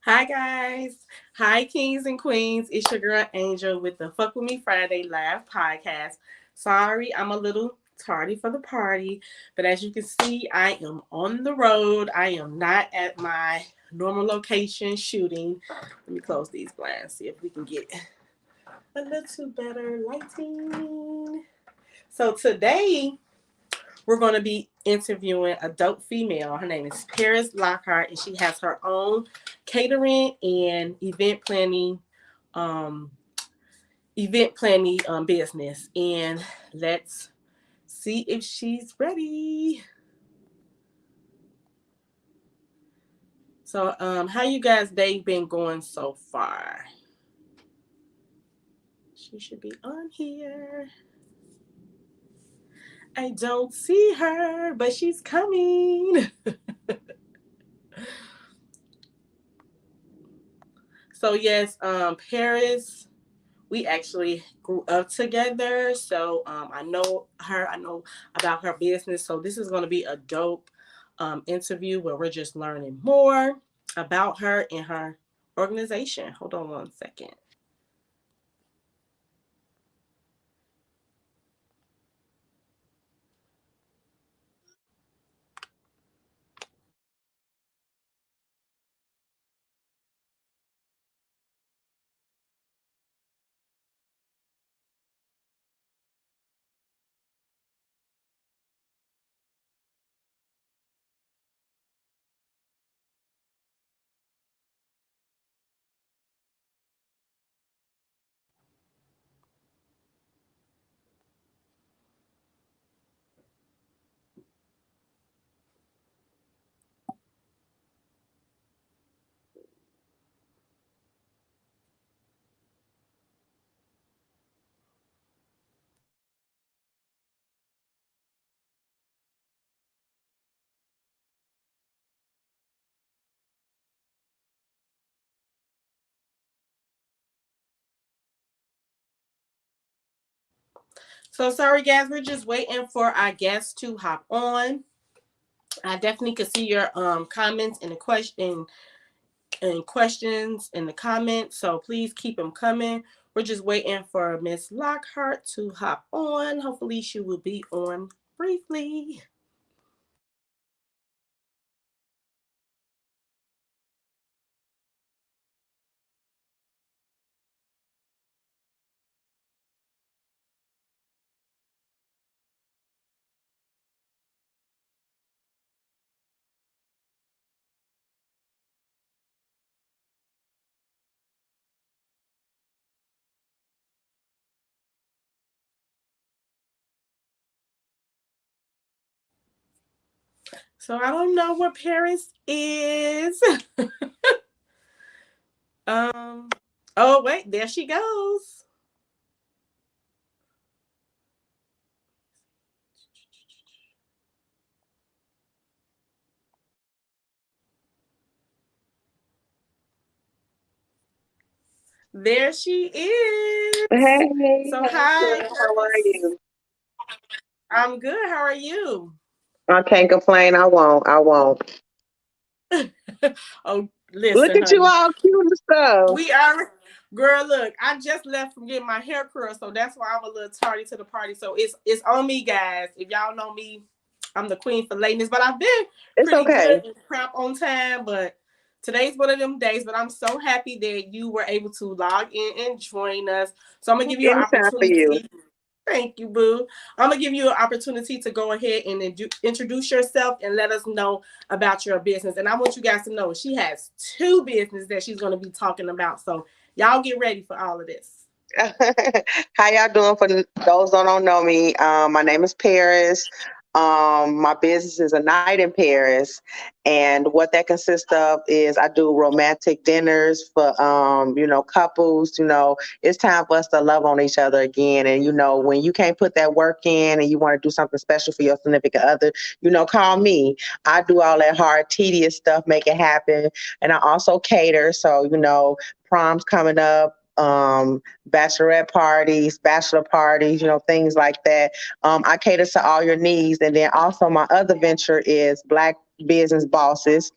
Hi guys. Hi kings and queens. It's your girl Angel with the Fuck With Me Friday live podcast. Sorry, I'm a little tardy for the party, but as you can see, I am on the road. I am not at my normal location shooting. Let me close these blinds, see if we can get a little better lighting. So today we're going to be interviewing a dope female. Her name is Paris Lockhart, and she has her own catering and um, event planning business. And let's see if she's ready. So, how you guys' day been going so far? She should be on here. I don't see her, but she's coming. So yes, Paris, we actually grew up together. So I know her, I know about her business. So this is going to be a dope interview where we're just learning more about her and her organization. Hold on one second. So sorry guys, we're just waiting for our guests to hop on. I definitely could see your comments in the question and questions in the comments. So please keep them coming. We're just waiting for Miss Lockhart to hop on. Hopefully she will be on briefly. So I don't know where Paris is. um. Oh wait, there she goes. There she is. Hey, So hey, hi, Claire, how are Paris. you? I'm good. How are you? I can't complain. I won't. I won't. Oh, Look listen, at you honey. all cute and stuff. We are, girl. Look, I just left from getting my hair curled, so that's why I'm a little tardy to the party. So it's on me, guys. If y'all know me, I'm the queen for lateness, but I've been It's pretty okay. good and crap on time. But today's one of them days. But I'm so happy that you were able to log in and join us. So I'm gonna give you an Anytime for you. opportunity. Thank you, Boo. I'm gonna give you an opportunity to go ahead and introduce yourself and let us know about your business. And I want you guys to know she has two businesses that she's gonna be talking about. So y'all get ready for all of this. How y'all doing? For those that don't know me, my name is Paris. My business is a night in Paris, and what that consists of is I do romantic dinners for couples. It's time for us to love on each other again. And when you can't put that work in, and you want to do something special for your significant other, call me. I do all that hard, tedious stuff, make it happen, and I also cater. So proms coming up, bachelorette parties, bachelor parties, things like that. I cater to all your needs. And then also my other venture is Black Business Bosses.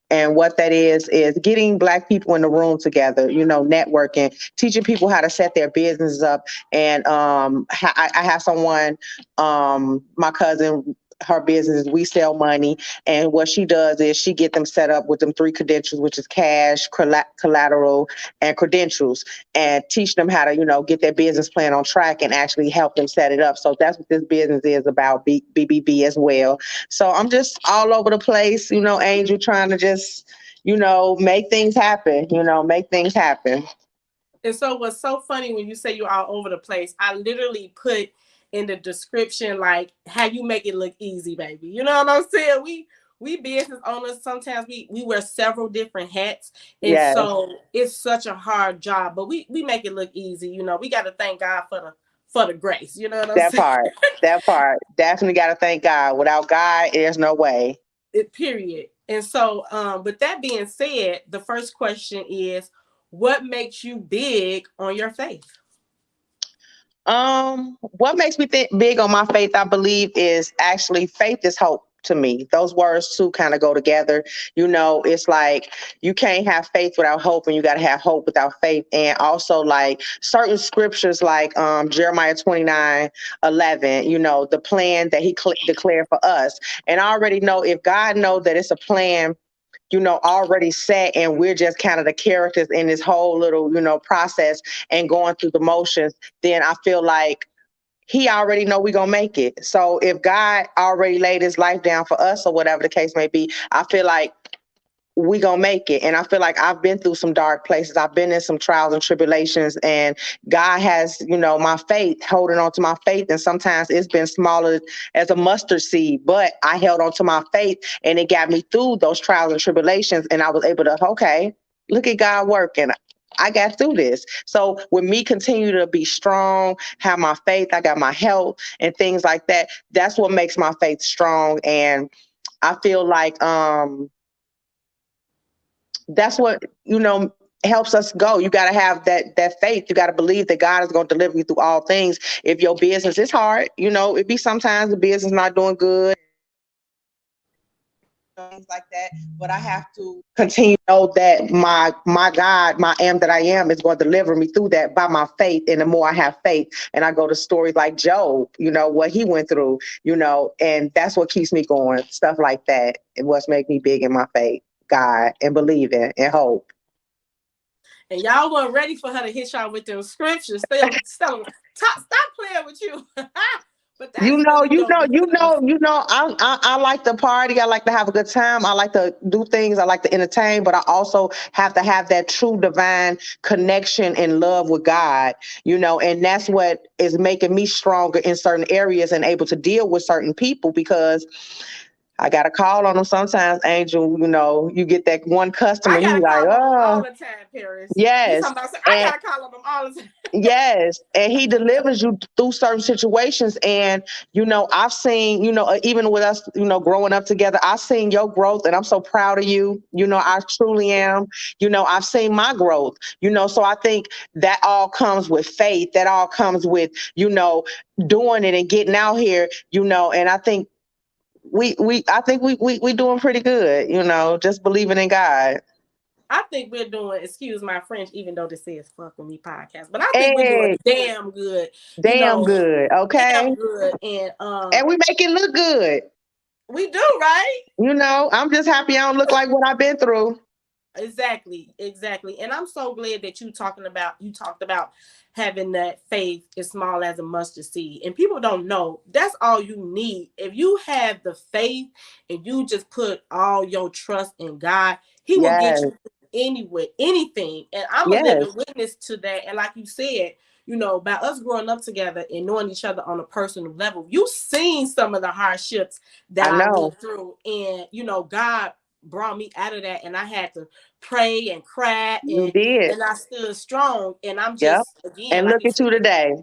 And what that is getting Black people in the room together, networking, teaching people how to set their businesses up. And I have someone, my cousin, her business is We Sell Money. And what she does is she get them set up with them three credentials, which is cash, collateral, and credentials, and teach them how to, get their business plan on track and actually help them set it up. So that's what this business is about, BBB as well. So I'm just all over the place, Angel, trying to just, make things happen, make things happen. And so what's so funny when you say you're all over the place, I literally put in the description like how you make it look easy, baby. You know what I'm saying? We business owners, sometimes we wear several different hats. And Yes, so it's such a hard job, but we make it look easy. We gotta thank God for the grace. You know what I'm that saying? part, that part. Definitely got to thank God. Without God, there's no way. Period. And so with that being said, the first question is, what makes you big on your faith? What makes me think big on my faith, I believe, is actually faith is hope to me. Those words two kind of go together. It's like you can't have faith without hope, and you got to have hope without faith. And also, like certain scriptures, like Jeremiah 29:11, the plan that he declared for us. And I already know if God knows that it's a plan, already set, and we're just kind of the characters in this whole little, process and going through the motions, then I feel like he already know we gonna make it. So if God already laid his life down for us or whatever the case may be, I feel like we gonna make it. And I feel like I've been through some dark places. I've been in some trials and tribulations, and God has, my faith, holding on to my faith. And sometimes it's been smaller as a mustard seed, but I held on to my faith, and it got me through those trials and tribulations. And I was able to, okay, look at God working. I got through this. So with me continue to be strong, have my faith, I got my health and things like that. That's what makes my faith strong. And I feel like that's what helps us go. You got to have that faith. You got to believe that God is going to deliver you through all things. If your business is hard, it be sometimes the business not doing good, things like that, but I have to continue to know that my God, my am that I am, is going to deliver me through that by my faith. And the more I have faith, and I go to stories like Job, what he went through, and that's what keeps me going. Stuff like that, and what's make me big in my faith, God, and believing and hope. And y'all weren't ready for her to hit y'all with them scriptures. Stop playing with you. But You that's know, really you dope know, you because know, you know. I like to party. I like to have a good time. I like to do things. I like to entertain, but I also have to have that true divine connection and love with God. And that's what is making me stronger in certain areas and able to deal with certain people, because I got to call on them sometimes. Angel, you get that one customer. I You be gotta like, call on them all oh, the time, Paris. You yes. talking about? I And gotta call on them all the time. yes, and he delivers you through certain situations. And I've seen, even with us, growing up together, I've seen your growth, and I'm so proud of you. I truly am. I've seen my growth. So I think that all comes with faith. That all comes with doing it and getting out here. And I think we doing pretty good. Just believing in God. I think we're doing, excuse my French, even though this says fuck with me podcast, but I think we're doing Hey, damn good, damn good. Okay, damn good. And and we make it look good. we do, right? I'm just happy I don't look like what I've been through. Exactly. And I'm so glad that you talked about having that faith as small as a mustard seed. And people don't know that's all you need. If you have the faith and you just put all your trust in God, He will get Yes, you anywhere, anything. And I'm a living yes, witness to that. And like you said, by us growing up together and knowing each other on a personal level, you've seen some of the hardships that I I know. went through. And, God brought me out of that, and I had to pray and cry, You and did. and I stood strong. And I'm Yep. just, again, And like look you at said, you today.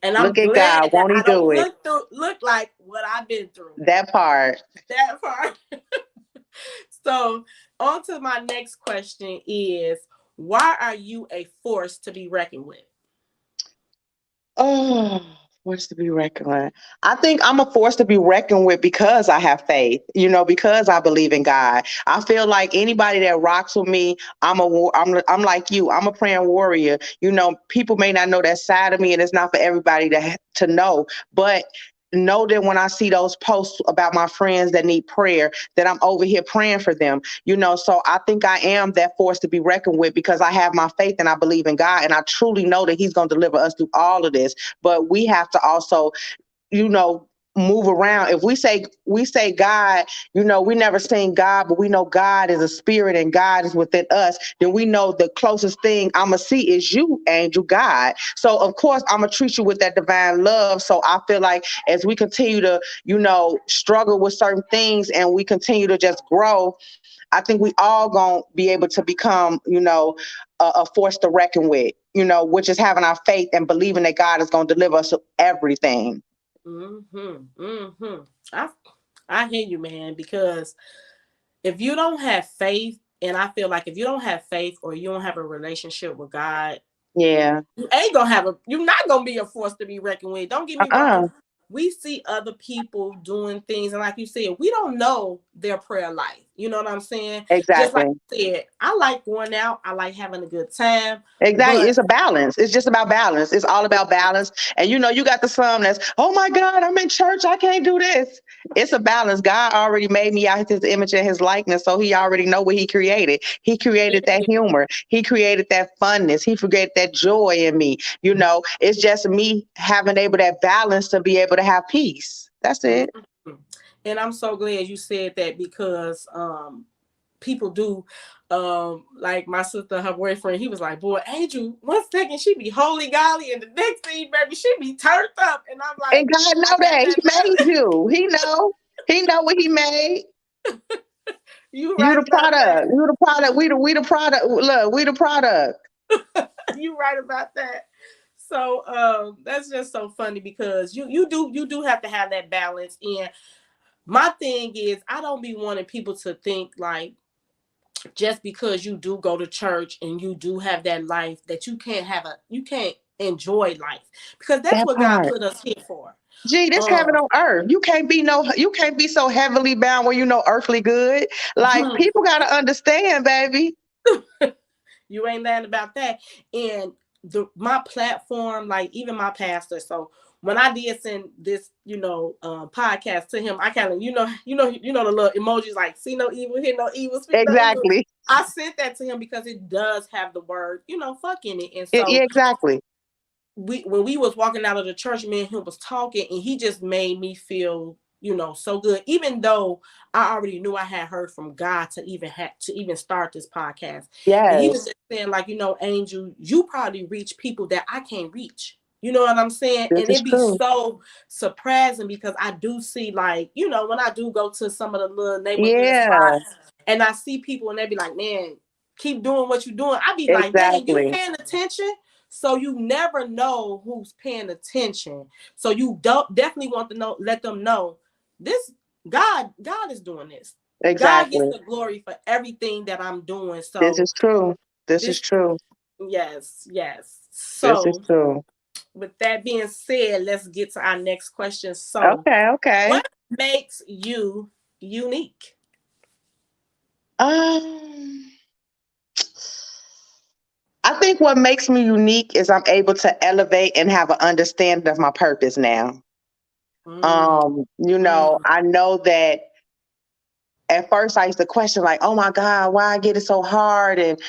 and I'm Look at God. glad that Won't he I don't do it? look like what I've been through. That part. That part. So on to my next question is, why are you a force to be reckoned with? Oh. Force to be reckoned with. I think I'm a force to be reckoned with because I have faith, because I believe in God. I feel like anybody that rocks with me, I'm like you. I'm a praying warrior. People may not know that side of me, and it's not for everybody to know, but know that when I see those posts about my friends that need prayer, that I'm over here praying for them. So I think I am that force to be reckoned with because I have my faith and I believe in God, and I truly know that He's going to deliver us through all of this. But we have to also, you know, move around. If we say God, we never seen God, but we know God is a spirit and God is within us, then we know the closest thing I'ma see is you, angel God. So of course I'ma treat you with that divine love. So I feel like as we continue to, struggle with certain things and we continue to just grow, I think we all gonna be able to become, a force to reckon with, which is having our faith and believing that God is gonna deliver us everything. I I hear you, man, because if you don't have faith, and I feel like if you don't have faith or you don't have a relationship with God, Yeah. you're not gonna be a force to be reckoned with. Don't get me Uh-uh. wrong. We see other people doing things, and like you said, we don't know their prayer life. You know what I'm saying? Just like Exactly. you said, I like going out, I like having a good time, Exactly. but It's a balance. It's just about balance. It's all about balance. And you got the some that's, oh my God, I'm in church. I can't do this. It's a balance. God already made me out his image and his likeness. So he already know what he created. He created that humor. He created that funness. He created that joy in me. It's just me having able that balance to be able to have peace. That's it. Mhm. And I'm so glad you said that because people do like my sister, her boyfriend, he was like, boy, Angel, 1 second she be holy golly, and the next thing, baby, she be turned up. And I'm And like, God I know got that. He that made balance. you. He know. He know what he made. You You right the about that. product. You the product. We the product. Look, we the product. You right about that. So that's just so funny because you do have to have that balance. And my thing is I don't be wanting people to think like just because you do go to church and you do have that life that you can't enjoy life, because that's That what God part. put us here for. Gee, this heaven um on earth. You can't be so heavily bound where you know earthly good. Like people gotta understand, baby. you ain't lying about that. And my platform, like even my pastor, so when I did send this podcast to him, I kind of the little emojis like see no evil, hear no evil, speak no evil. Exactly. I sent that to him because it does have the word fuck in it. And so Yeah, exactly. when we was walking out of the church, me and him was talking, and he just made me feel so good, even though I already knew I had heard from God to even start this podcast. And he was Yes. just saying like, Angel, you probably reach people that I can't reach. You know what I'm saying? This And is it be true. so surprising because I do see, like, when I do go to some of the little neighborhood Yeah, spots and I see people and they be like, man, keep doing what you're doing. I be like, dang, you exactly. paying attention? So you never know who's paying attention. So you don't definitely want to know, let them know this God is doing this. God gets Exactly. the glory for everything that I'm doing. This So is true. This is this true. yes, yes. This is So true. with that being said, let's get to our next question. So Okay, okay. what makes you unique? Um I think what makes me unique is I'm able to elevate and have an understanding of my purpose now. Mm, mm, I know that at first I used to question like, oh my God, why I get it so hard? And,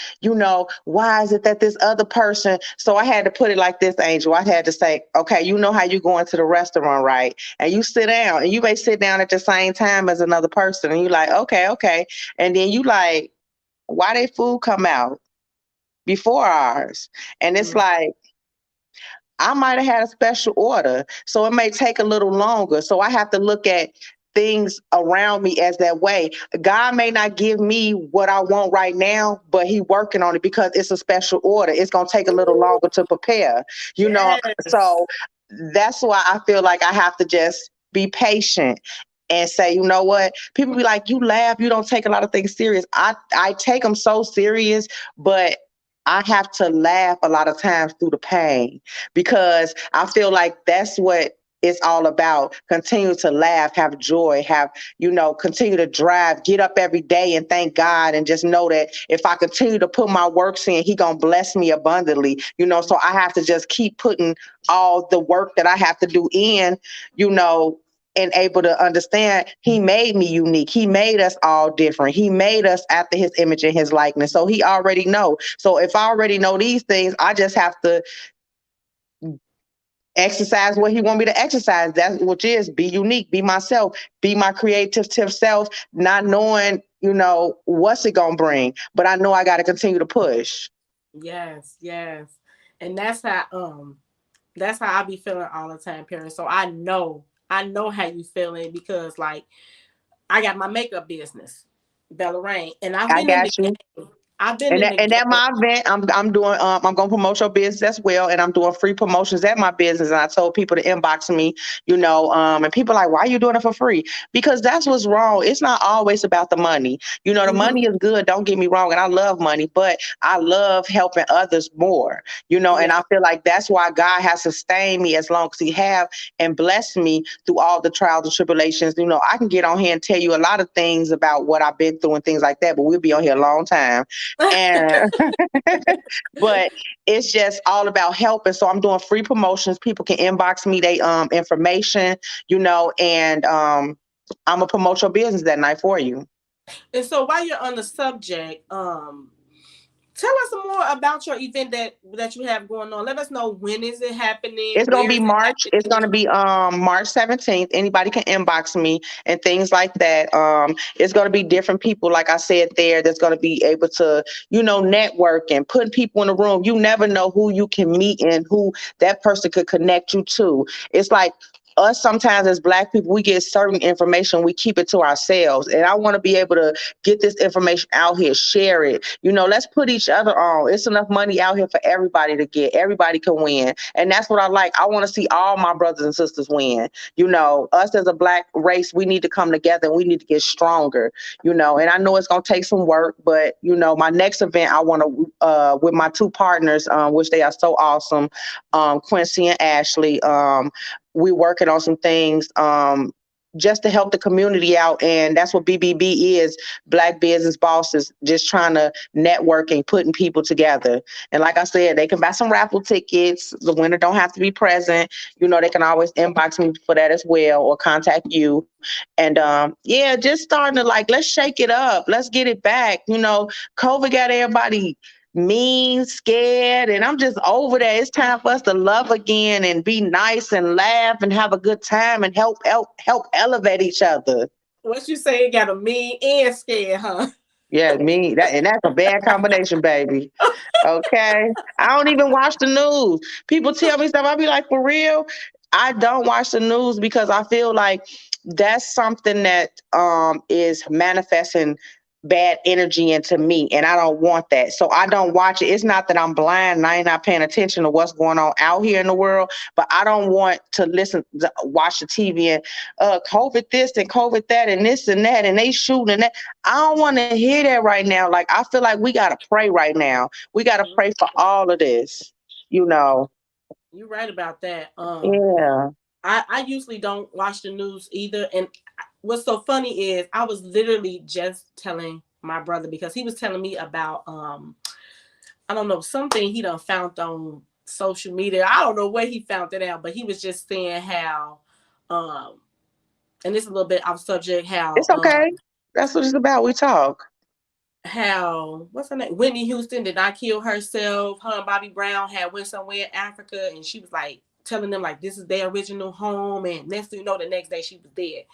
why is it that this other person, so I had to put it like this, Angel. I had to say, okay, you know how you go into the restaurant, right? And you sit down and you may sit down at the same time as another person. And you like, okay, okay. And then you like, why they food come out before ours? And it's mm. like, I might have had a special order, so it may take a little longer. So I have to look at things around me as that way. God may not give me what I want right now, but he working on it because it's a special order. It's going to take a little Ooh, longer to prepare, you know. yes. So that's why I feel like I have to just be patient and say, you know what? People be like, you laugh, you don't take a lot of things serious. I take them so serious, but I have to laugh a lot of times through the pain because I feel like that's what it's all about. Continue to laugh, have joy, continue to drive, get up every day and thank God and just know that if I continue to put my works in, He gonna bless me abundantly. So I have to just keep putting all the work that I have to do in, you know, and able to understand He made me unique. He made us all different. He made us after His image and His likeness. So He already know. So if I already know these things, I just have to exercise what He want me to exercise. That's which is be unique, be myself, be my creative self, not knowing, what's it gonna bring. But I know I gotta continue to push. Yes, yes. And that's how I be feeling all the time, parents. So I know how you feeling because like I got my makeup business, Bella Rain, and I've I been in got the you. game. I've been And in that, the and at game. my event, I'm doing I'm gonna promote your business as well, and I'm doing free promotions at my business. And I told people to inbox me, and people are like, why are you doing it for free? Because that's what's wrong. It's not always about the money. The Mhm. money is good. Don't get me wrong, and I love money, but I love helping others more. And Yeah. I feel like that's why God has sustained me as long as He have and blessed me through all the trials and tribulations. I can get on here and tell you a lot of things about what I've been through and things like that, but we'll be on here a long time. And but it's just all about helping. So I'm doing free promotions. People can inbox me they information, and I'm gonna promote your business that night for you. And so while you're on the subject, tell us some more about your event that you have going on. Let us know when is it happening, It's gonna where be is it March. It's happening. gonna be March 17th. Anybody can inbox me and things like that. It's gonna be different people, like I said there, that's gonna be able to, network and put people in the room. You never know who you can meet and who that person could connect you to. It's like us sometimes as Black people, we get certain information, we keep it to ourselves. And I want to be able to get this information out here, share it. Let's put each other on. It's enough money out here for everybody to get. Everybody can win. And that's what I like. I want to see all my brothers and sisters win. Us as a Black race, we need to come together and we need to get stronger, and I know it's going to take some work, but, my next event, I want to, with my two partners, which they are so awesome, Quincy and Ashley, we working on some things, just to help the community out. And that's what BBB is, Black Business Bosses, just trying to network and putting people together. And like I said, they can buy some raffle tickets. The winner don't have to be present. They can always inbox me for that as well or contact you. And yeah, just starting to like, let's shake it up. Let's get it back. COVID got everybody mean, scared, and I'm just over that. It's time for us to love again and be nice and laugh and have a good time and help elevate each other. What you say? Got a mean and scared, huh? Yeah, me that and that's a bad combination, baby. Okay. I don't even watch the news. People tell me stuff. I be like, for real? I don't watch the news because I feel like that's something that is manifesting bad energy into me. And I don't want that. So I don't watch it. It's not that I'm blind and I ain't not paying attention to what's going on out here in the world, but I don't want to watch the TV and COVID this and COVID that and this and that and they shooting and that. I don't want to hear that right now. Like I feel like we gotta pray right now. We gotta pray for all of this. You know. You're right about that. Yeah. I usually don't watch the news either. And what's so funny is I was literally just telling my brother because he was telling me about I don't know, something he done found on social media. I don't know where he found it out, but he was just saying how um and this is a little bit off subject, It's okay. That's what it's about. We talk. how what's her name? Whitney Houston did not kill herself. Her and Bobby Brown had went somewhere in Africa and she was like telling them like this is their original home and next thing you know the next day she was dead.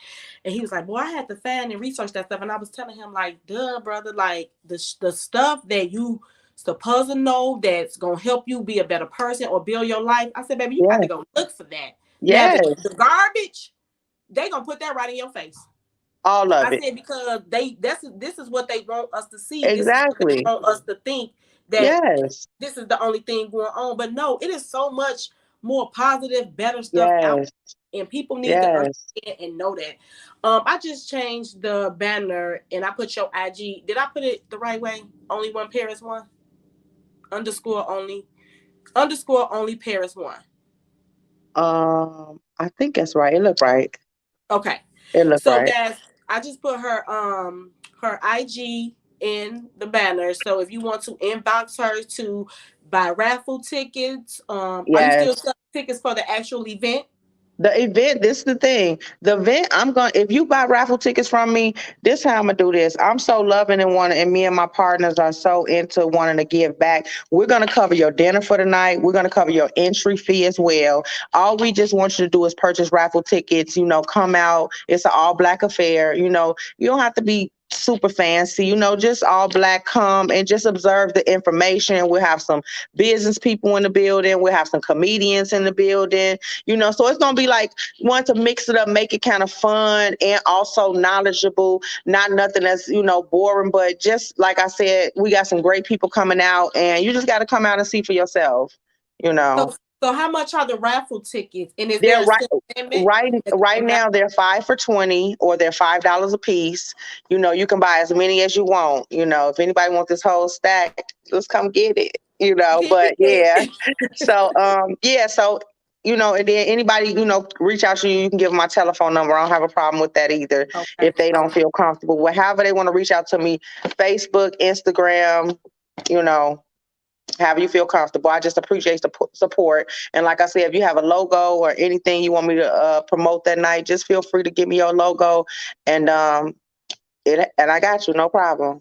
And he was like, boy, I had to find and research that stuff. And I was telling him like, duh, brother, like the stuff that you supposed to know that's gonna help you be a better person or build your life. I said, baby, you got to Yeah. go look for that. Now Yes. the garbage, they gonna put that right in your face. All I of it. said because this is what they want us to see. This is what they Exactly. want us to think that Yes. this is the only thing going on. But no, it is so much more positive, better stuff out, Yes. and people need to Yes. understand and know that. I just changed the banner and I put your IG. Did I put it the right way? Only one Paris one. underscore only underscore only Paris one. I think that's right. It looked right. Okay. It looked So right. guys, I just put her IG in the banner. So if you want to inbox her to buy raffle tickets, are you still Yes. selling tickets for the actual event? The event, this is the thing. The event, if you buy raffle tickets from me, this how I'm gonna do this. I'm so loving and wanting, and me and my partners are so into wanting to give back. We're gonna cover your dinner for the night. We're gonna cover your entry fee as well. All we just want you to do is purchase raffle tickets, come out. It's an all black affair. You don't have to be super fancy, just all black, come and just observe the information. We'll have some business people in the building. We'll have some comedians in the building. So it's gonna be like want to mix it up, make it kind of fun and also knowledgeable, not nothing that's boring, but just like I said, we got some great people coming out, and you just got to come out and see for yourself. you know So so how much are the raffle tickets? And is there they're a right set limit? right right now they're 5 for 20, or they're $5 a piece. You can buy as many as you want. If anybody wants this whole stack, let's come get it. But yeah. So and then anybody, reach out to you. You can give them my telephone number. I don't have a problem with that either. Okay. If they don't feel comfortable, however they want to reach out to me, Facebook, Instagram, you know, however you feel comfortable. I just appreciate the support. And like I said, if you have a logo or anything you want me to promote that night, just feel free to give me your logo, and I got you, no problem.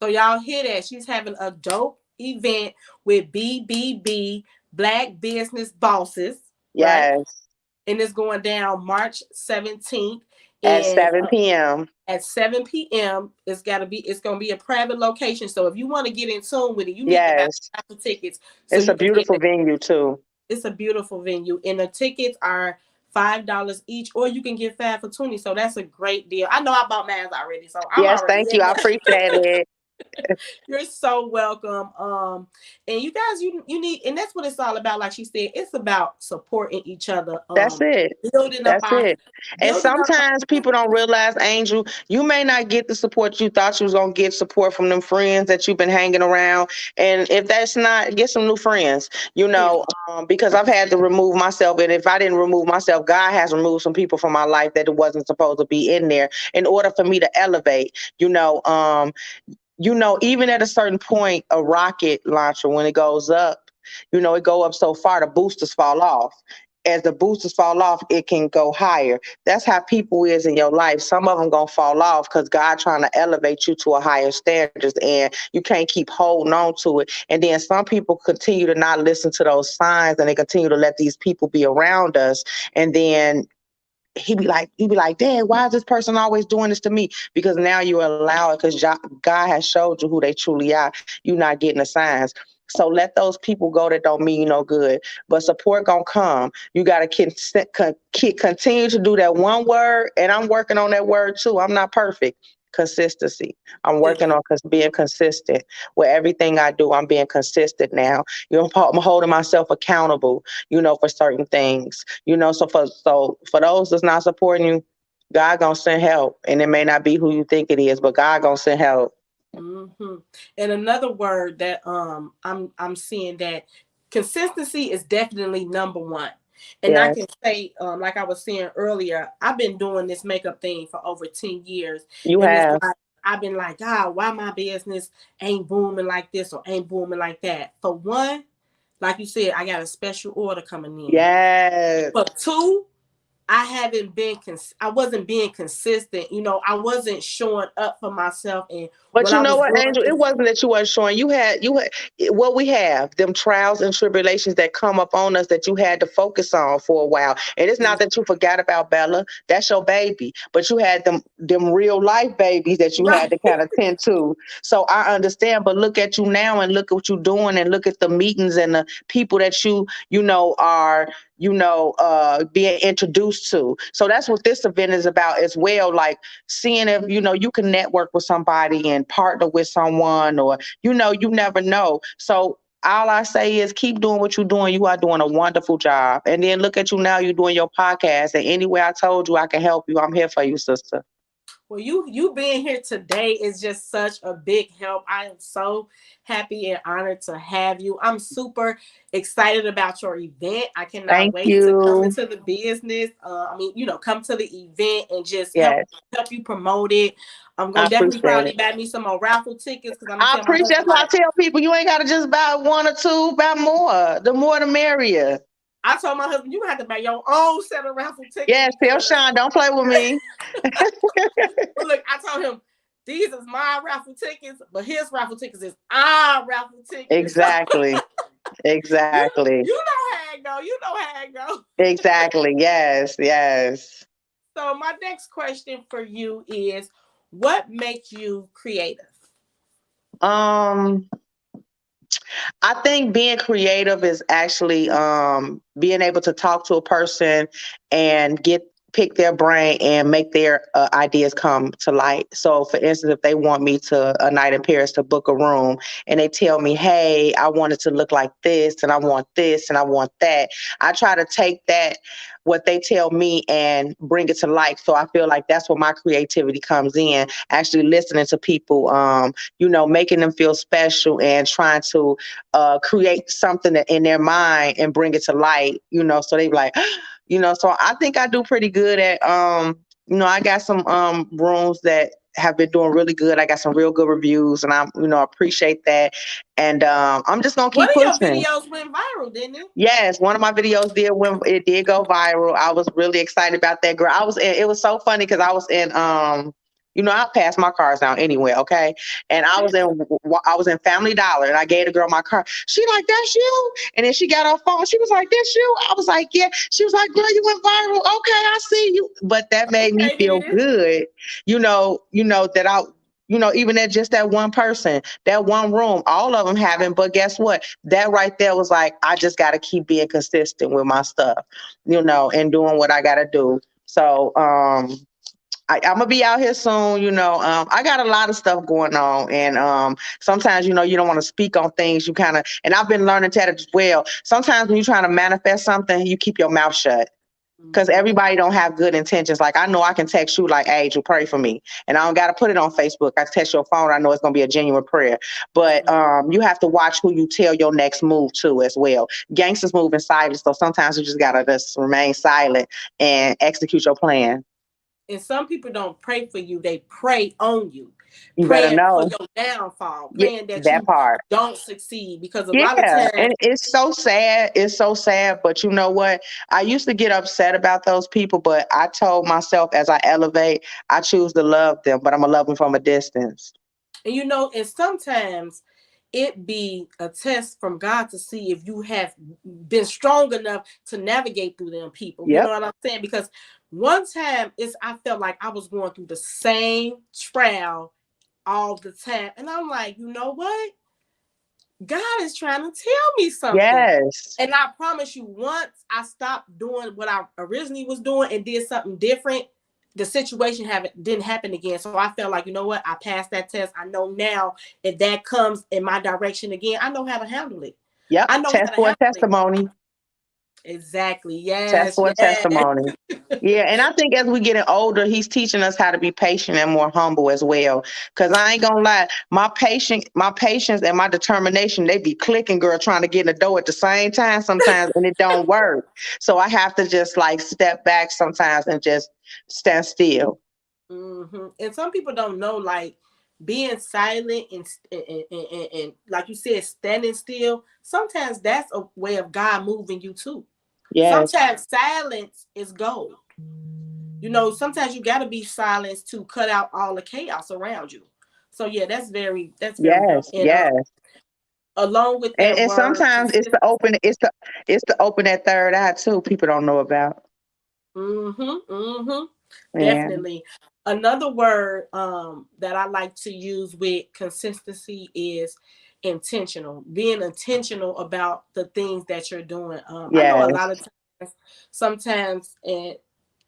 So y'all hear that? She's having a dope event with BBB Black Business Bosses, right? Yes, And it's going down March 17th. at And 7 p.m. at 7 p.m. It's gonna be a private location. So if you want to get in tune with it, you need to buy Yes, raffle tickets so it's you a can get beautiful it. venue too. It's a beautiful venue, and the tickets are $5 each, or you can get 5 for 20. So that's a great deal. I know I bought mine already, so I'm Yes, already thank you. in I there. appreciate it. You're so welcome. And you guys, you need, and that's what it's all about. Like she said, it's about supporting each other. That's it. Building up That's our, it. And building up. sometimes people don't realize, Angel, you may not get the support you thought you was gonna get support from them friends that you've been hanging around. And if that's not, get some new friends. Because I've had to remove myself, and if I didn't remove myself, God has removed some people from my life that it wasn't supposed to be in there in order for me to elevate. Even at a certain point, a rocket launcher, when it goes up, it go up so far, the boosters fall off. As the boosters fall off, it can go higher. That's how people is in your life. Some of them gonna fall off because God trying to elevate you to a higher standards, and you can't keep holding on to it. And then some people continue to not listen to those signs, and they continue to let these people be around us. And then he be like, Dad, why is this person always doing this to me? Because now you allow it, because God has showed you who they truly are. You're not getting the signs. So let those people go that don't mean you no good. But support gonna come. You gotta continue to do that one word, and I'm working on that word too. I'm not perfect. Consistency. I'm working on being consistent with everything I do. I'm being consistent now. I'm holding myself accountable. For certain things. So for those that's not supporting you, God gonna send help, and it may not be who you think it is, but God gonna send help. Mm-hmm. And another word that I'm seeing that consistency is definitely number one. And I Yes, can say, like I was saying earlier, I've been doing this makeup thing for over 10 years. you And it's have. like I've been like, God, why my business ain't booming like this or ain't booming like that? For one, like you said, I got a special order coming in. Yes. For two, I wasn't being consistent. I wasn't showing up for myself. And But what you I know was what, doing Angel? It is, wasn't that you weren't showing. You had what we have, them trials and tribulations that come up on us that you had to focus on for a while. And it's not that you forgot about Bella. That's your baby. But you had them real life babies that you had right. to kind of tend to. So I understand. But look at you now, and look at what you're doing, and look at the meetings and the people that are being introduced to. So that's what this event is about as well. Like seeing if you can network with somebody and partner with someone, or you never know. So all I say is keep doing what you're doing. You are doing a wonderful job. And then look at you now, you're doing your podcast, and anywhere I told you I can help you, I'm here for you, sister. Well, you being here today is just such a big help. I am so happy and honored to have you. I'm super excited about your event. I cannot Thank wait to come you. into the business. Come to the event and just help Yes, help you promote it. I'm I gonna definitely appreciate probably it. buy me some more raffle tickets because I'm gonna I tell my appreciate. That's husband why I like tell people you ain't got to just buy one or two, buy more. The more, the merrier. I told my husband you have to buy your own set of raffle tickets Yes, tell because Sean, don't play with me. but look, I told him these is my raffle tickets, but his raffle tickets is our raffle tickets. Exactly. you Exactly. you know how it go. You know how it go. Exactly. Yes. Yes. So my next question for you is, what makes you creative? Um, I think being creative is actually being able to talk to a person and get pick their brain and make their ideas come to light. So, for instance, if they want me to a night in Paris to book a room, and they tell me, "Hey, I want it to look like this, and I want this, and I want that," I try to take that what they tell me and bring it to life. So I feel like that's where my creativity comes in. Actually, listening to people, making them feel special and trying to create something in their mind and bring it to light, so they be like, so I think I do pretty good at, I got some rooms that have been doing really good. I got some real good reviews and appreciate that. And I'm just going to One keep of your pushing. videos went viral, didn't it? Yes, one of my videos did go viral. I was really excited about that, girl. It was so funny because I was in I pass my cars down anyway, okay? And Okay. I was in Family Dollar and I gave the girl my car. She like, "That's you?" And then she got her phone. She was like, "That's you?" I was like, "Yeah." She was like, "Girl, you went viral." Okay, I see you. But that made me Okay, feel then. good, that even at just that one person, that one room, all of them haven't. But guess what? That right there was like, I just got to keep being consistent with my stuff, and doing what I got to do. So, I'm gonna be out here soon. I got a lot of stuff going on, and sometimes you don't want to speak on things. You kind of, and I've been learning that as well. Sometimes when you're trying to manifest something, you keep your mouth shut because Mhm. everybody don't have good intentions. Like I know I can text you like, "Hey, you pray for me," and I don't got to put it on Facebook. I text your phone. I know it's gonna be a genuine prayer, but you have to watch who you tell your next move to as well. Gangsters move in silence, so sometimes you just gotta just remain silent and execute your plan. And some people don't pray for you, they pray on you, You better praying for know. your downfall, Yeah, praying that that you part. don't succeed. Because a lot of Yeah, times, and it's so sad. It's so sad. But you know what? I used to get upset about those people, but I told myself as I elevate, I choose to love them, but I'm gonna love them from a distance. and sometimes it be a test from God to see if you have been strong enough to navigate through them people. You know Yep. what I'm saying? Because one time I felt like I was going through the same trial all the time. And I'm like, you know what? God is trying to tell me something. Yes. And I promise you, once I stopped doing what I originally was doing and did something different, the situation didn't happen again. So I felt like, you know what? I passed that test. I know now if that comes in my direction again, I know how to handle it. Yep. I know Test how to for a handle it. testimony. Exactly. Test Yes. for a Yes. testimony. Yeah, and I think as we getting older, he's teaching us how to be patient and more humble as well. Cause I ain't gonna lie, my patience and my determination, they be clicking, girl, trying to get in the door at the same time sometimes, and it don't work. So I have to just like step back sometimes and just stand still. And some people don't know, like being silent and like you said, standing still. Sometimes that's a way of God moving you too. Yes, Sometimes silence is gold. Sometimes you got to be silenced to cut out all the chaos around you. So yeah, that's very dope. yes, And yes. along with that And word sometimes consistency. it's the open that third eye too. People don't know about. Mm-hmm. Yeah. Definitely. Another word that I like to use with consistency is intentional. Being intentional about the things that you're doing. I know a lot Yes. of times, sometimes, and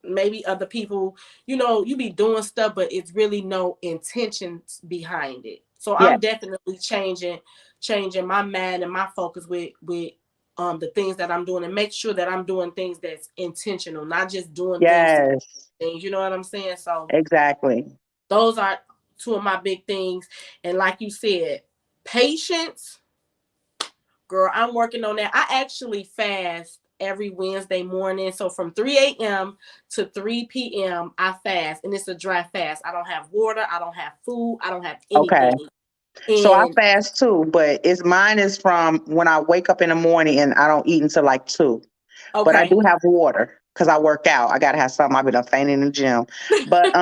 maybe other people, you be doing stuff, but it's really no intentions behind it. So Yes. I'm definitely changing my mind and my focus with the things that I'm doing and make sure that I'm doing things that's intentional, not just doing things to Yes. things. You know what I'm saying? So Exactly. Those are two of my big things. And like you said, patience, girl, I'm working on that. I actually fast every Wednesday morning. So from 3 a.m. to 3 p.m., I fast. And it's a dry fast. I don't have water. I don't have food. I don't have Okay. anything. So I And fast too, but it's mine is from when I wake up in the morning and I don't eat until like 2. But I okay. do have water because I work out. I gotta have something. I've been up fainting in the gym. But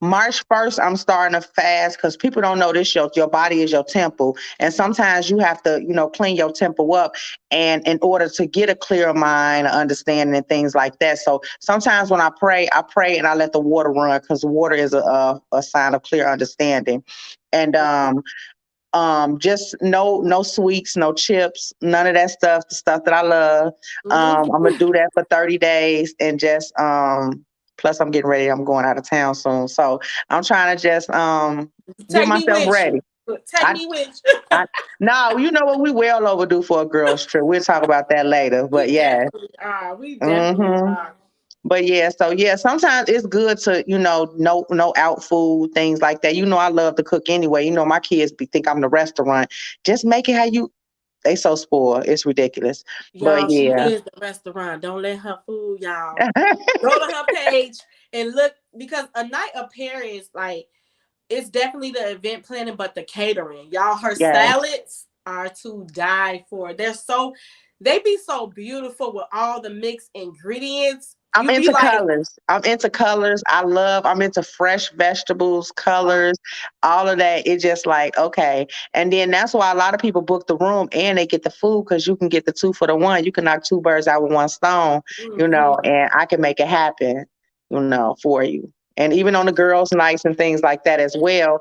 March 1st, I'm starting to fast because people don't know this. Your body is your temple, and sometimes you have to, clean your temple up, and in order to get a clear mind, understanding, and things like that. So sometimes when I pray and I let the water run because water is a sign of clear understanding. And just no sweets, no chips, none of that stuff, the stuff that I love. I'm gonna Mm-hmm. do that for 30 days and just plus I'm getting ready, I'm going out of town soon. So I'm trying to just get Take me myself with ready. you. Take I me with you. I no, you know what, we well overdue for a girls trip. We'll talk about that later. But We yeah. definitely are. We definitely hmm are. But yeah, so yeah, sometimes it's good to, no out food, things like that. I love to cook anyway. My kids think I'm the restaurant. Just make it how you they so spoiled. It's ridiculous. But Y'all, she yeah. is the restaurant. Don't let her fool y'all. Go to her page and look because a night of Paris, like it's definitely the event planning, but the catering. Y'all, her Yeah. salads are to die for. They be so beautiful with all the mixed ingredients. I'm You be into like, colors. I'm into colors. I'm into fresh vegetables, oh, colors, all of that. It's just like, okay. And then that's why a lot of people book the room and they get the food because you can get the 2 for the 1. You can knock two birds out with one stone, mm-hmm. and I can make it happen, for you. And even on the girls' nights and things like that as well,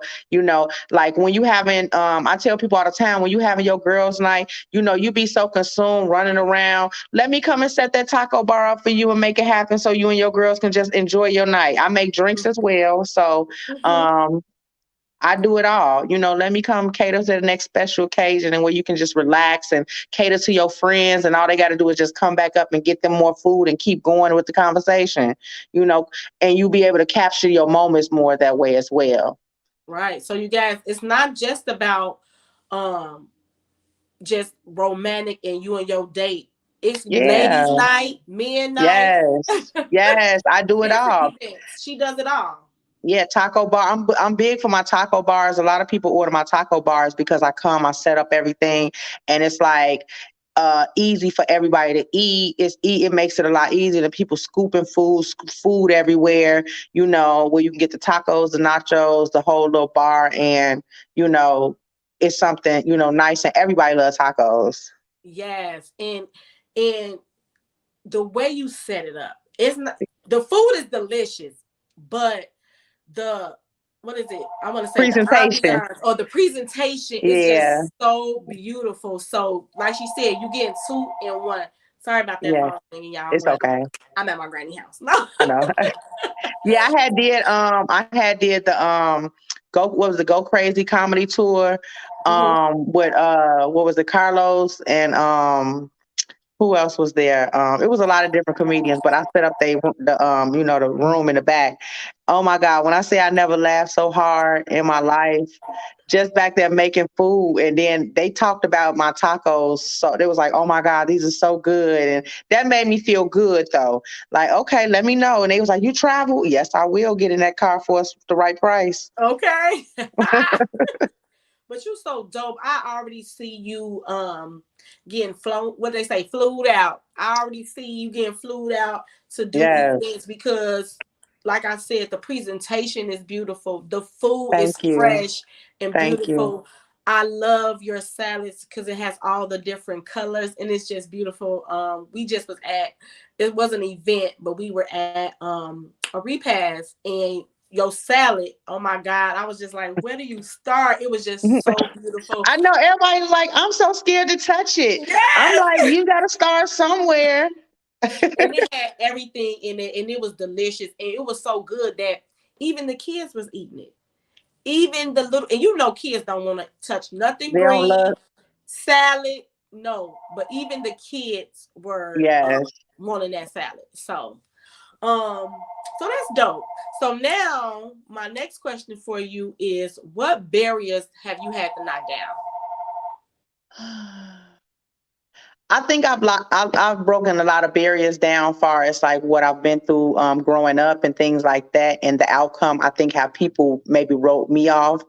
like when you having, I tell people all the time, when you having your girls' night, you be so consumed running around. Let me come and set that taco bar up for you and make it happen so you and your girls can just enjoy your night. I make drinks as well. So Mm-hmm. um I do it all. Let me come cater to the next special occasion and where you can just relax and cater to your friends and all they got to do is just come back up and get them more food and keep going with the conversation, you know, and you be able to capture your moments more that way as well. Right. So you guys, it's not just about um just romantic and you and your date. It's ladies' Yeah. night, men night, Yes. Yes, I do it different all. events. She does it all. Yeah, taco bar. I'm big for my taco bars. A lot of people order my taco bars because I set up everything, and it's like easy for everybody to eat. It makes it a lot easier than people scooping food everywhere. Where you can get the tacos, the nachos, the whole little bar, and you know it's something nice, and everybody loves tacos. Yes. And the way you set it up, it's not the food is delicious, but the what is it? I want to say the Presentation. ambiance or the presentation is Yeah. just so beautiful. So, like she said, you get 2 in 1. Sorry about that Yeah. phone thing, y'all, It's but okay. I'm at my granny house. No. I know. Yeah, I had did the what was the Go Crazy comedy tour Mhm. with what was it, Carlos, and who else was there? It was a lot of different comedians, but I set up the room in the back. Oh my God, when I say I never laughed so hard in my life, just back there making food, and then they talked about my tacos, so they was like, "Oh my God, these are so good," and that made me feel good though. Like, okay, let me know. And they was like, "You travel?" Yes, I will get in that car for us the right price. Okay. But you so dope. I already see you getting flown. What they say, flued out. I already see you getting flued out to do Yes, events because, like I said, the presentation is beautiful. The food is thank you, fresh and thank you. beautiful. I love your salads because it has all the different colors and it's just beautiful. We just was at it was an event, but we were at a repast and your salad. Oh my God. I was just like, where do you start? It was just so beautiful. I know everybody's like, I'm so scared to touch it. I'm Yes. like, you got to start somewhere. And it had everything in it and it was delicious. And it was so good that even the kids was eating it. Even the little, and kids don't want to touch nothing They don't green, love. salad, no. But even the kids were Yes. wanting that salad. So Um, so that's dope. So now my next question for you is, what barriers have you had to knock down? I think I've broken a lot of barriers down, far as like what I've been through growing up and things like that, and the outcome. I think how people maybe wrote me off,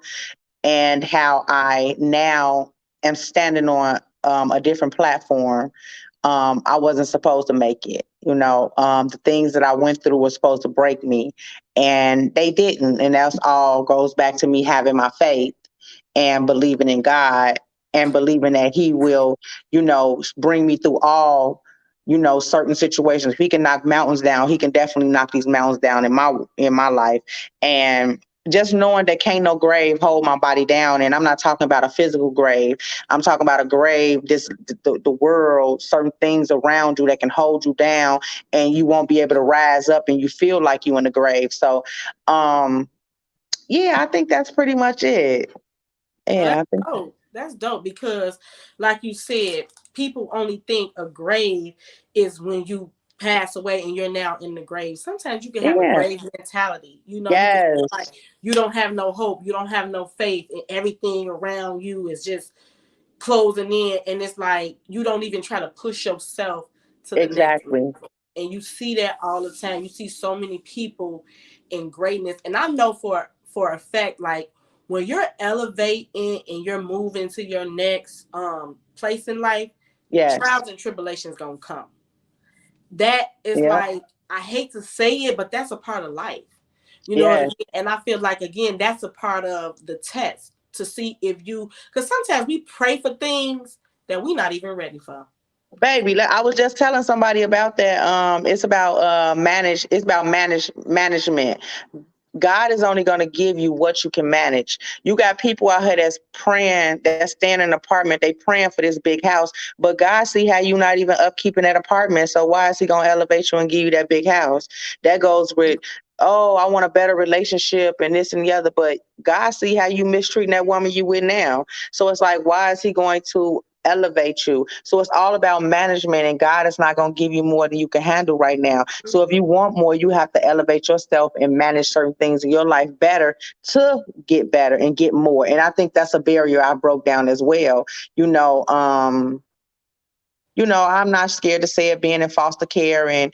and how I now am standing on a different platform. I wasn't supposed to make it. The things that I went through were supposed to break me, and they didn't. And that's all goes back to me having my faith and believing in God and believing that He will, bring me through all, certain situations. If He can knock mountains down, He can definitely knock these mountains down in my life. And just knowing that can't no grave hold my body down. And I'm not talking about a physical grave. I'm talking about a grave, the world, certain things around you that can hold you down and you won't be able to rise up and you feel like you in the grave. So yeah, I think that's pretty much it. Well, Yeah, that's I think dope. That's dope because, like you said, people only think a grave is when you pass away and you're now in the grave. Sometimes you can have a yeah. grave mentality. You can feel like Yes. you don't have no hope, you don't have no faith, and everything around you is just closing in, and it's like you don't even try to push yourself to the next Exactly. level. And you see that all the time. You see so many people in greatness, and I know for a fact, like when you're elevating and you're moving to your next place in life, Yes. trials and tribulations gonna come. That is Yep. like, I hate to say it, but that's a part of life. You know what I Yes. mean? And I feel like, again, that's a part of the test to see if you, because sometimes we pray for things that we're not even ready for. Baby, I was just telling somebody about that. It's about management. God is only going to give you what you can manage. You got people out here that's praying, that's staying in an apartment, they praying for this big house, but God see how you not even upkeeping that apartment. So why is He going to elevate you and give you that big house? That goes with, oh, I want a better relationship and this and the other, but God see how you mistreating that woman you with now. So it's like, why is He going to elevate you? So it's all about management, and God is not going to give you more than you can handle right now. So if you want more, you have to elevate yourself and manage certain things in your life better to get better and get more. And I think that's a barrier I broke down as well. You know, um, I'm not scared to say it, being in foster care and,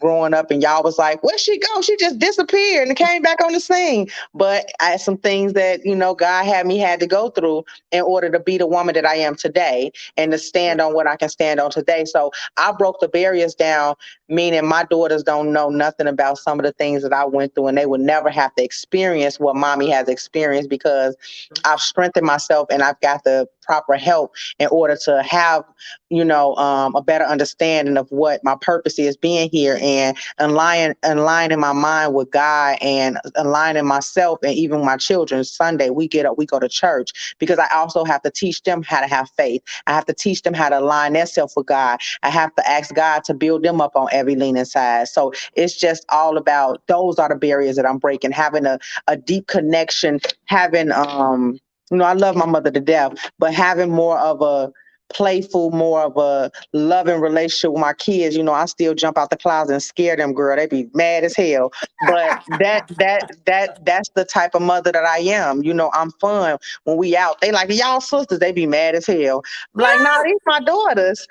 growing up, and y'all was like, where'd she go? She just disappeared and came back on the scene. But I had some things that, God had to go through in order to be the woman that I am today and to stand on what I can stand on today. So I broke the barriers down, meaning my daughters don't know nothing about some of the things that I went through, and they would never have to experience what mommy has experienced, because I've strengthened myself and I've got the proper help in order to have, a better understanding of what my purpose is being here, and aligning my mind with God, and aligning myself and even my children. Sunday we get up, we go to church, because I also have to teach them how to have faith. I have to teach them how to align themselves with God. I have to ask God to build them up on every leaning side. So it's just all about, those are the barriers that I'm breaking, having a deep connection, having I love my mother to death, but having more of a playful, more of a loving relationship with my kids. I still jump out the closet and scare them, girl. They be mad as hell. But that's the type of mother that I am. I'm fun when we out. They like, y'all sisters, they be mad as hell. I'm like, nah, these my daughters,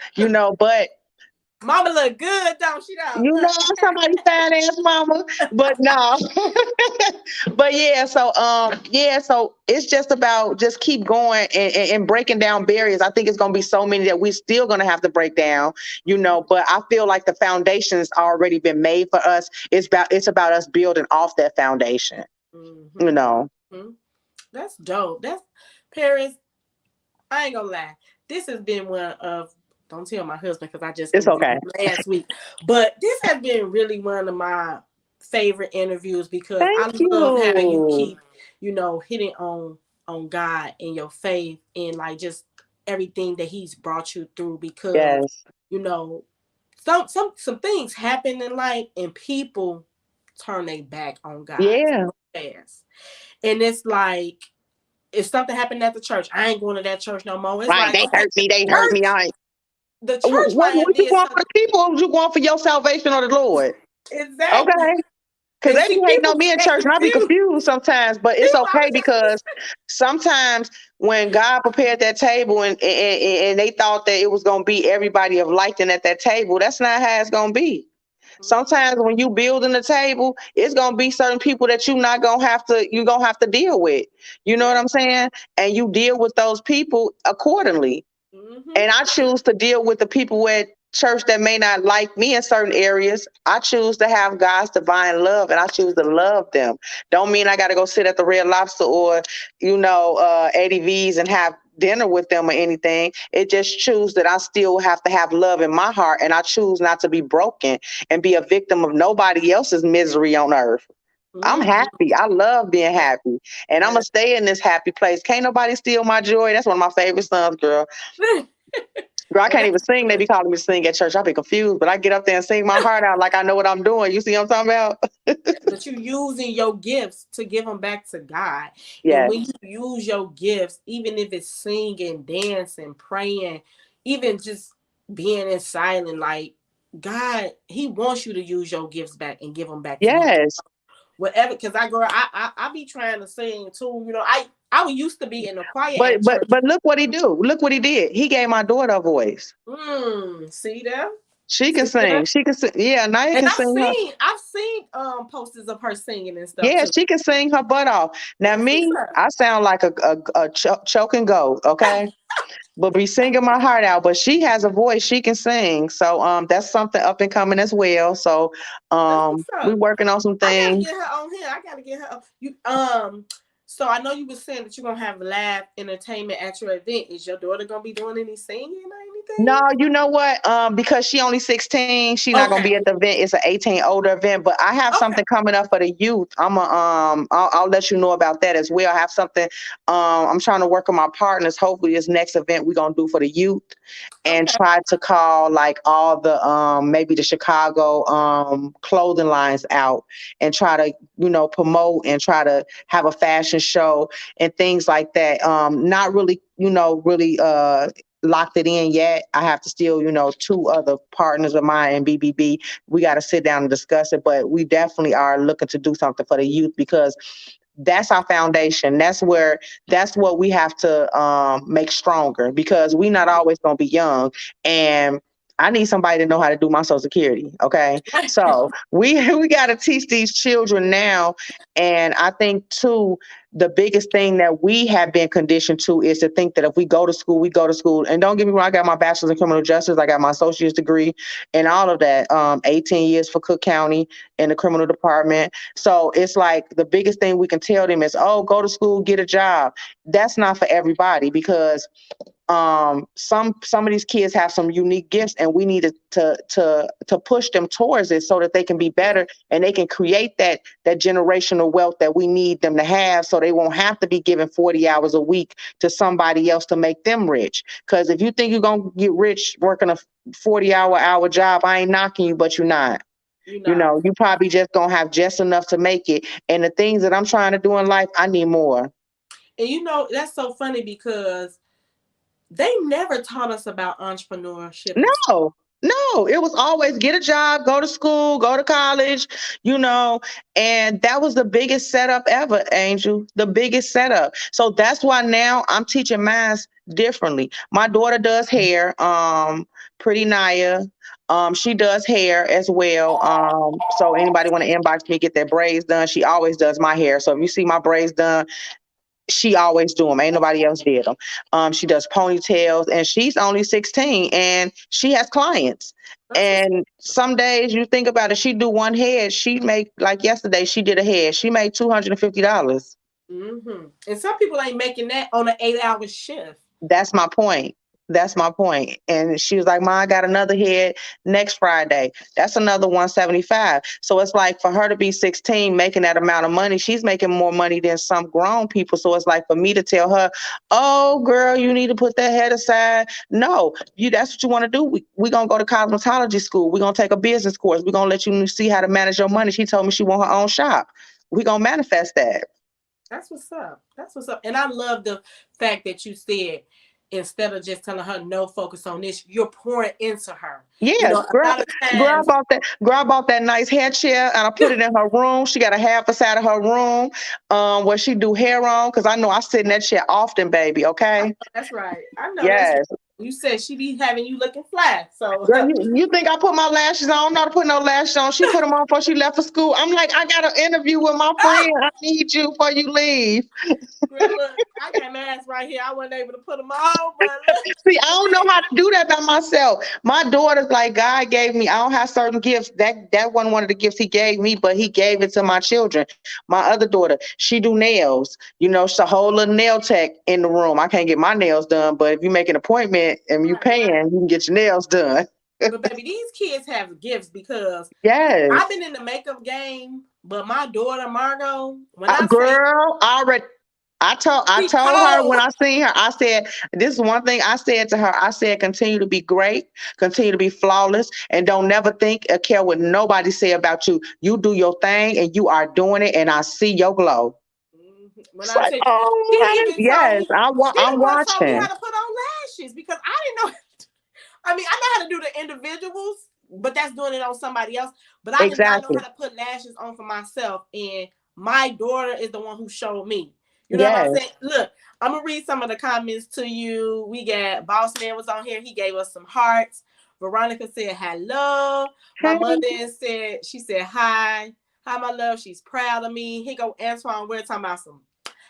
but Mama look good, don't she? Though, look. I'm somebody's fat ass mama, but no. But so it's just about just keep going and breaking down barriers. I think it's gonna be so many that we're still gonna have to break down, but I feel like the foundation's already been made for us. It's about us building off that foundation, you Mm-hmm. know. Mm-hmm. That's dope. That's Paris. I ain't gonna lie. This has been one of, don't tell my husband because I just It's interviewed okay. him last week. But this has been really one of my favorite interviews because I Thank love how you you. keep, hitting on God and your faith and like just everything that He's brought you through because, Yes. you know, some things happen in life and people turn their back on God Yeah. so fast. And it's like, if something happened at the church, I ain't going to that church no more. It's Right. like, They okay, hurt me. They hurt me. church, the church might have What you did want for something. the people? Or you want for your salvation or the Lord? Exactly. Okay. Because And they be see, hating people on me in get church and I be confused. confused sometimes, but it's People, I okay was just because sometimes when God prepared that table and they thought that it was going to be everybody of liking at that table, that's not how it's going to be. Sometimes mm-hmm. when you building the table, it's gonna be certain people that you're gonna have to deal with. You know what Yeah. I'm saying? And you deal with those people accordingly. Mm-hmm. And I choose to deal with the people at church that may not like me in certain areas. I choose to have God's divine love and I choose to love them. Don't mean I got to go sit at the Red Lobster or, ADVs and have dinner with them or anything. It just choose that I still have to have love in my heart and I choose not to be broken and be a victim of nobody else's misery on earth. I'm Mm-hmm. happy. I love being Yeah. happy. And I'm Yeah. going to stay in this happy place. Can't nobody steal my joy. That's one of my favorite songs, girl. Girl, I And can't even that's sing. They good. be calling me to sing at church. I be confused, but I get up there and sing my heart out like I know what I'm doing. You see what I'm talking about? But you using your gifts to give them back to God. And Yes. when you use your gifts, even if it's singing, dancing, praying, even just being in silent, like God, He wants you to use your gifts back and give them back to Him. Yes. Whatever, because I be trying to sing too. I used to be in the choir But at but church. but look what he do. Look what he did. He gave my daughter a voice. See there, She can see there. sing. She can sing. Yeah, Naya And can sing her. I've seen posters of her singing and stuff Yeah, too. she can sing her butt off. Now That's what's me, I sound like a choking goat. up. Okay. But be singing my heart out. But she has a voice; she can sing. So that's something up and coming as well. So That's what's we up. working on some I gotta things. get her on here. I gotta get her. You So I know you were saying that you're gonna have live entertainment at your event. Is your daughter gonna be doing any singing or No, anything? you know what? Because she only 16, she not gonna be Okay. at the event. It's an 18 older event, but I have Okay. something coming up for the youth. I'll let you know about that as well. I have something. I'm trying to work with my partners. Hopefully, this next event we're gonna do for the youth, and Okay. try to call like all the maybe the Chicago clothing lines out and try to promote and try to have a fashion show and things like that. Not really really locked it in yet. I have to still, two other partners of mine in BBB. We got to sit down and discuss it, but we definitely are looking to do something for the youth because that's our foundation. That's what we have to make stronger because we not always gonna be young. And I need somebody to know how to do my social security. Okay. So we we gotta teach these children now. And I think too, the biggest thing that we have been conditioned to is to think that if we go to school, we go to school. And don't get me wrong, I got my bachelor's in criminal justice, I got my associate's degree and all of that. 18 years for Cook County in the criminal department. So it's like the biggest thing we can tell them is, oh, go to school, get a job. That's not for everybody because some of these kids have some unique gifts and we need to push them towards it so that they can be Yeah. better and they can create that generational wealth that we need them to have so they won't have to be given 40 hours a week to somebody else to make them rich. Because if you think you're gonna get rich working a 40-hour job, I ain't knocking you, but you're not. You not. You probably just gonna have just enough to make it. And the things that I'm trying to do in life, I need more. And that's so funny because they never taught us about entrepreneurship in school. No, no, it was always get a job, go to school, go to college, you know, and that was the biggest setup ever, Angel, the biggest setup. So that's why now I'm teaching math differently. My daughter does hair, Pretty Naya. She does hair as well. So anybody want to inbox me, get their braids done. She always does my hair. So if you see my braids done, she always do them. Ain't nobody else did them. She does ponytails, and she's only 16, and she has clients. That's what's And some days you think about it, she do one head, she make like yesterday she did a head, she made $250. And some people ain't making that on an 8-hour shift. That's my point. That's my point. And she was like, "Ma, I got another head next Friday. That's another 175." So it's like for her to be 16 making that amount of money, she's making more money than some grown people. So it's like for me to tell her, "Oh, girl, you need to put that head aside." No, that's what you want to do. We gonna go to cosmetology school. We're gonna take a business course. We're gonna let you see how to manage your money. She told me she want her own shop. We gonna manifest that. That's what's up. That's what's up. And I love the fact that you said instead of just telling her no, focus on this, you're pouring into her. You Yes, know, a lot of girl times, bought that. Girl bought that nice hair chair, and I put it in her room. She got a half a side of her room, where she do hair on. Cause I know I sit in that chair often, baby. I Okay. know that's right. I know that's right. Yes. You said she be having you looking fly. So, Girl, you think I put my lashes on? I don't know how to put no lashes on. She put them on before she left for school. I'm like, I got an interview with my friend. I need you before you leave. girl, look, I got masks right here. I wasn't able to put them on, but look, See, I but don't then, know how to do that by myself. My daughter's like, God gave me. I don't have certain gifts. That wasn't one of the gifts He gave me, but He gave it to my children. My other daughter, she do nails. She's a whole little nail tech in the room. I can't get my nails done, but if you make an appointment and you right, paying, right. you can get your nails done. But baby, these kids have gifts because I've Yes. been in the makeup game, but my daughter Margot, when I say Girl, I already. I she told her when cold, I seen her, I said, this is one thing I said to her. I said, continue to be great, continue to be flawless, and don't never think or care what nobody say about you. You do your thing and you are doing it, and I see your glow. when It's I like, say oh, she even told yes, me, she I'm the one told me how watching. to put on lashes because I didn't know. I mean, I know how to do the individuals, but that's doing it on somebody else. But I did not know Exactly. how to put lashes on for myself. And my daughter is the one who showed me. You know what I'm Yes. saying? Look, I'm gonna read some of the comments to you. We got Boss Man was on here. He gave us some hearts. Veronica said hello. My Hey, mother said she said hi. Hi, my love. She's proud of me. Here go Antoine. We're talking about some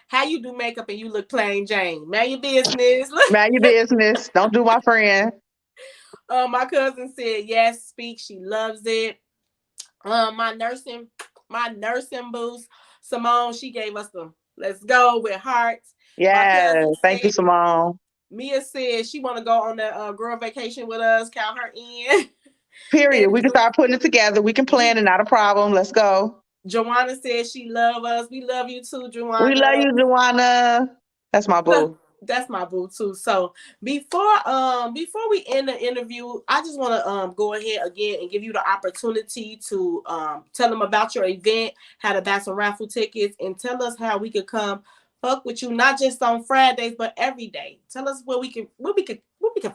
how you do makeup and you look plain Jane. Man, your business. mind your business. Don't do my friend. My cousin said yes, speak. She loves it. My nursing boost, Simone, she gave us the let's go with hearts. My Yes. cousin Thank you, said, Simone. Mia said she want to go on the girl vacation with us. Count her in. Period. And We can start putting it together. We can plan we, it. Not a problem. Let's go. Joanna said she love us. We love you too, We love Joanna. you, Joanna. That's my Look, boo. that's my boo too. So before we end the interview, I just want to go ahead again and give you the opportunity to tell them about your event, how to buy some raffle tickets, and tell us how we could come fuck with you not just on Fridays but every day. Tell us where we can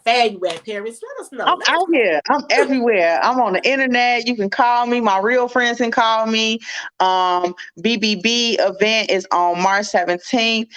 find you at, Paris. Let us know. I'm Let us out here. I'm everywhere. I'm on the internet. You can call me. My real friends can call me. BBB event is on March 17th.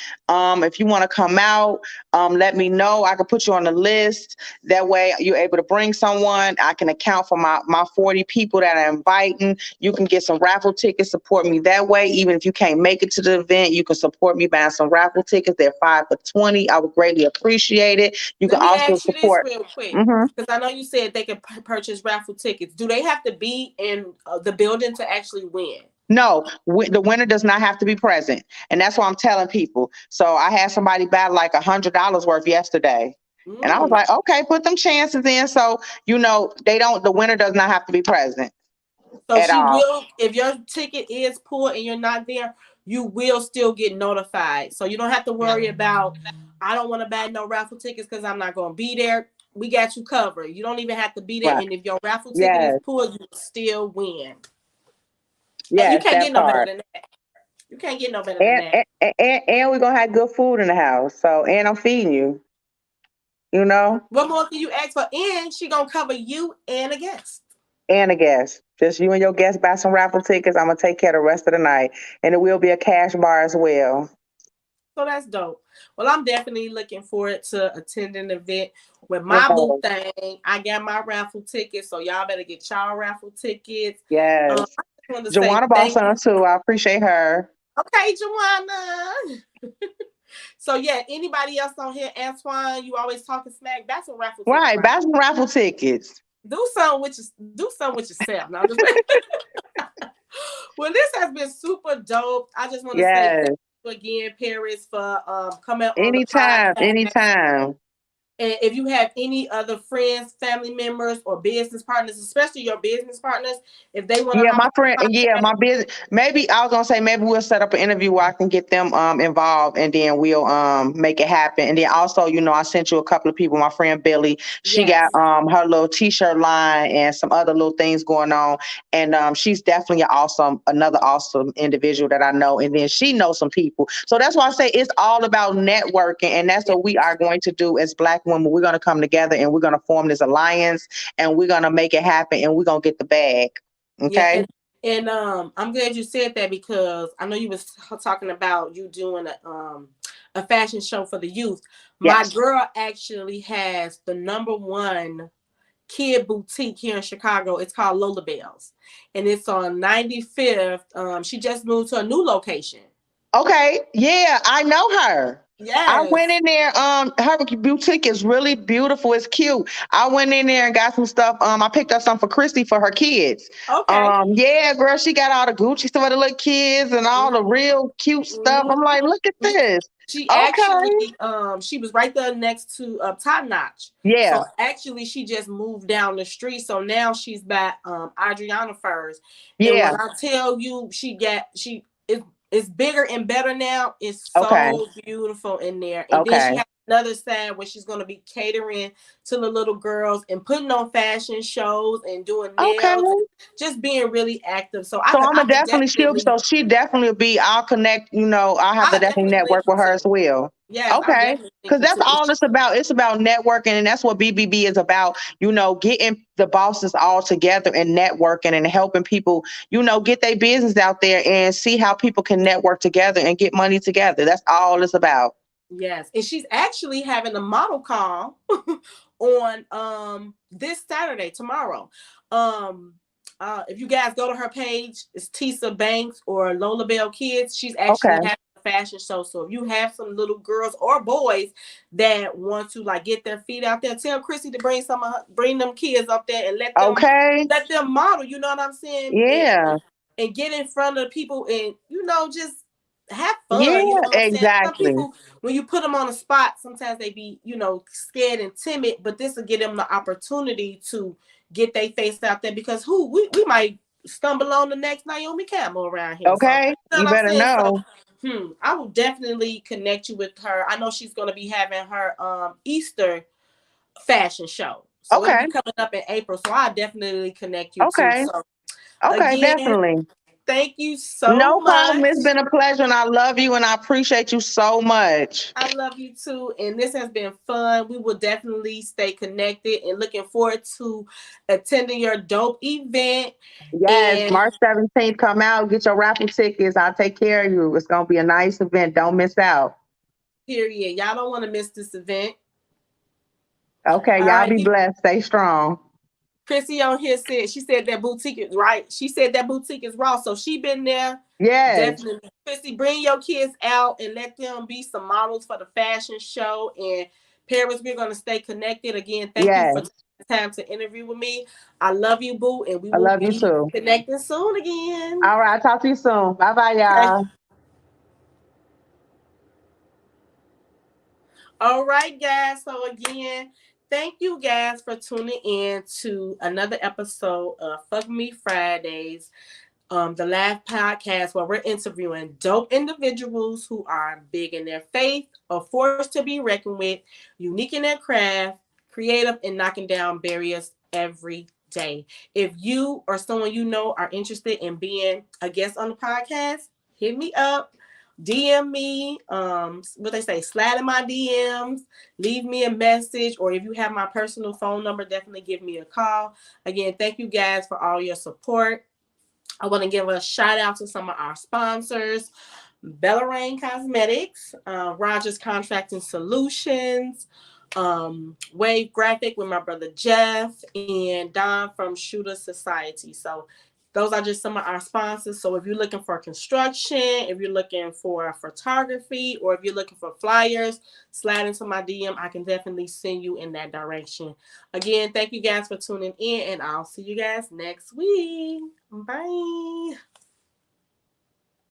If you want to come out, let me know. I can put you on the list. That way you're able to bring someone. I can account for my 40 people that I'm inviting. You can get some raffle tickets, support me that way. Even if you can't make it to the event, you can support me buying some raffle tickets. They're 5 for 20. I would greatly appreciate it. You can Let me also ask you this support. real quick, Mhm. because I know you said they can purchase raffle tickets. Do they have to be in the building to actually win? No, the winner does not have to be present, and that's what I'm telling people. So I had somebody buy like $100 worth yesterday, and I was Mm. like, okay, put them chances in. So they don't. The winner does not have to be present So at she all. will, if your ticket is pulled and you're not there, you will still get notified. So you don't have to worry about, I don't want to buy no raffle tickets because I'm not going to be there. We got you covered. You don't even have to be there. Right. And if your raffle ticket is Yes. pulled, you still win. And you Yes, can't that get no better part. than that. You can't get no better than And that. and, and we're gonna have good food in the house. So and I'm feeding you. You know, What more can you ask for? And she going to cover you and a guest. and a guest. Just you and your guest buy some raffle tickets. I'm gonna take care of the rest of the night, and it will be a cash bar as well. So that's dope. Well, I'm definitely looking forward to attending the event with my boo Yes. thing. I got my raffle tickets, so y'all better get y'all raffle tickets. Yes. I just want to say Joanna bought thank you. some too. I appreciate her. Okay, Joanna. So yeah, anybody else on here, Antoine? You always talking smack. That's some raffle tickets, Right, right? buy some raffle tickets. Do something with yourself. Now, just well, this has been super dope. I just want to say thank Yes. you again, Paris, for coming on the Anytime, podcast. anytime. And if you have any other friends, family members, or business partners, especially your business partners, if they want to Yeah, hop my on friend. the Yeah, podcast, my business. Maybe I was gonna say maybe we'll set up an interview where I can get them involved, and then we'll make it happen. And then also, I sent you a couple of people. My friend Billy, she got yes, her little T-shirt line and some other little things going on. And she's definitely another awesome individual that I know. And then she knows some people. So that's why I say it's all about networking, and that's yes, what we are going to do as Black women. We're gonna come together and we're gonna form this alliance, and we're gonna make it happen, and we're gonna get the bag. yeah, Okay. and I'm glad you said that because I know you was talking about you doing a fashion show for the youth. My Yes. girl actually has the number one kid boutique here in Chicago. It's called Lola Bells, and it's on 95th. She just moved to a new location. Okay. Yeah, I know her. I went Yes. in there. Her boutique is really beautiful. It's cute. I went in there and got some stuff. I picked up some for Christy for her kids. Okay. Yeah, girl, she got all the Gucci stuff for the little kids and all the real cute stuff. I'm like, look at Mhm. this. She Okay. actually she was right there next to Top Notch. So Yeah. actually she just moved down the street. So now she's by Adriana Furs. And when Yeah. I tell you it's bigger and better now, it's Okay. so beautiful in there. And then she Okay. has another side where she's gonna be catering to the little girls and putting on fashion shows and doing Okay. nails and just being really active. So So I'm I gonna could definitely definitely so she definitely will be. I'll connect. I'll have to I definitely definitely link network you with her to. as well. Yes, I Okay, definitely think because you that's too. all it's about. It's about networking, and that's what BBB is about. Getting the bosses all together and networking and helping people. Get their business out there and see how people can network together and get money together. That's all it's about. Yes, and she's actually having a model call on this Saturday tomorrow. Um if you guys go to her page, it's Tisa Banks or Lola Bell Kids. She's actually Okay. having a fashion show. So if you have some little girls or boys that want to like get their feet out there, tell Chrissy to bring them kids up there and Okay. let them model. You know what I'm saying? Yeah. And get in front of people and just have fun. You Yeah. know what I'm saying? Some Exactly. people, when you put them on the spot, sometimes they be scared and timid. But this will give them the opportunity to get their face out there because we might stumble on the next Naomi Campbell around here. So Okay. you know You what I'm better saying? So know. I will definitely connect you with her. I know she's gonna be having her Easter fashion show. So it'll Okay. be coming up in April. So I'll definitely connect you too. Okay. So Okay. again, Definitely. thank you so No problem. much. It's been a pleasure, and I love you, and I appreciate you so much. I love you too. And this has been fun. We will definitely stay connected and looking forward to attending your dope event. Yes, And March 17th, come out, get your raffle tickets. I'll take care of you. It's going to be a nice event. Don't miss out. period. Y'all don't want to miss this event. Okay, All y'all right. be blessed. Stay strong. Chrissy on here said that boutique is right. She said that boutique is raw. So she been there. Yes, Definitely. Chrissy, bring your kids out and let them be some models for the fashion show. And parents, we're gonna stay connected. Again, thank you for yes. taking the time to interview with me. I love you, Boo, and we I will love you be too. connecting soon again. All right, talk to you soon. Bye bye, Okay. y'all. All right, guys. So again, thank you guys for tuning in to another episode of Fuck Me Fridays. The Laugh Podcast, where we're interviewing dope individuals who are big in their faith, a force to be reckoned with, unique in their craft, creative, and knocking down barriers every day. If you or someone you know are interested in being a guest on the podcast, hit me up. DM me, what they say, slide in my DMs, leave me a message, or if you have my personal phone number, definitely give me a call. Again, thank you guys for all your support. I want to give a shout out to some of our sponsors: Bellarine Cosmetics, Rogers Contracting Solutions, Wave Graphic with my brother Jeff, and Don from Shooter Society. So those are just some of our sponsors. So if you're looking for construction, if you're looking for photography, or if you're looking for flyers, slide into my DM. I can definitely send you in that direction. Again, thank you guys for tuning in, and I'll see you guys next week. Bye.